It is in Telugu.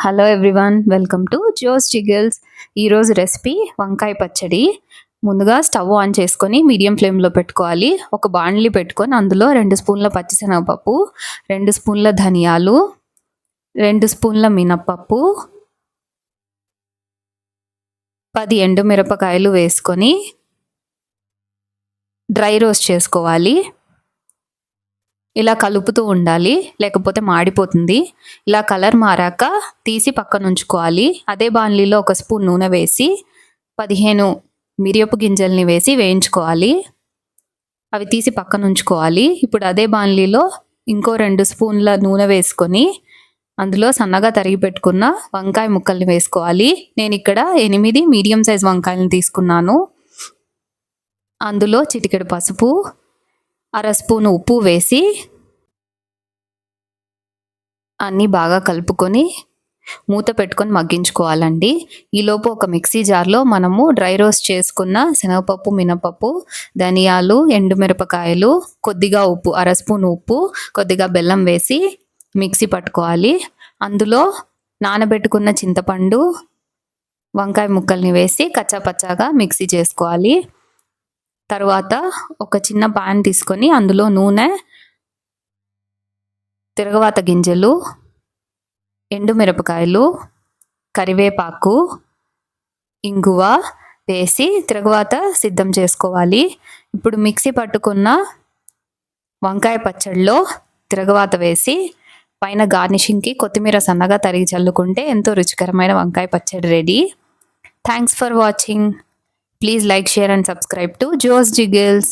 Hello everyone, welcome to Jo's Jiggles. ఈరోజు రెసిపీ వంకాయ పచ్చడి. ముందుగా స్టవ్ ఆన్ చేసుకొని మీడియం ఫ్లేమ్లో పెట్టుకోవాలి. ఒక బాండ్లీ పెట్టుకొని అందులో 2 స్పూన్ల పచ్చిశనగపప్పు, 2 స్పూన్ల ధనియాలు, 2 స్పూన్ల మినప్పప్పు, 10 ఎండుమిరపకాయలు వేసుకొని డ్రై రోస్ట్ చేసుకోవాలి. ఇలా కలుపుతూ ఉండాలి, లేకపోతే మాడిపోతుంది. ఇలా కలర్ మారాక తీసి పక్కన ఉంచుకోవాలి. అదే బాణలిలో 1 స్పూన్ నూనె వేసి 15 మిరియపు గింజల్ని వేసి వేయించుకోవాలి. అవి తీసి పక్కన ఉంచుకోవాలి. ఇప్పుడు అదే బాణలిలో ఇంకో 2 స్పూన్ల నూనె వేసుకొని అందులో సన్నగా తరిగి పెట్టుకున్న వంకాయ ముక్కల్ని వేసుకోవాలి. నేను ఇక్కడ 8 మీడియం సైజ్ వంకాయలను తీసుకున్నాను. అందులో చిటికెడు పసుపు, 1/2 స్పూన్ ఉప్పు వేసి అన్నీ బాగా కలుపుకొని మూత పెట్టుకొని మగ్గించుకోవాలండి. ఈలోపు ఒక మిక్సీ జార్లో మనము డ్రై రోస్ట్ చేసుకున్న శనగపప్పు, మినపప్పు, ధనియాలు, ఎండుమిరపకాయలు, కొద్దిగా ఉప్పు, 1/2 స్పూన్ ఉప్పు, కొద్దిగా బెల్లం వేసి మిక్సీ పట్టుకోవాలి. అందులో నానబెట్టుకున్న చింతపండు, వంకాయ ముక్కల్ని వేసి కచ్చాపచ్చాగా మిక్సీ చేసుకోవాలి. తర్వాత ఒక చిన్న పాన్ తీసుకొని అందులో నూనె, తిరగవాత గింజలు, ఎండుమిరపకాయలు, కరివేపాకు, ఇంగువ వేసి తిరగవాత సిద్ధం చేసుకోవాలి. ఇప్పుడు మిక్సీ పట్టుకున్న వంకాయ పచ్చడిలో తిరగవాత వేసి పైన గార్నిషింగ్కి కొత్తిమీర సన్నగా తరిగి చల్లుకుంటే ఎంతో రుచికరమైన వంకాయ పచ్చడి ready. Thanks for watching. Please like, share and subscribe to Jo's జిగిల్స్.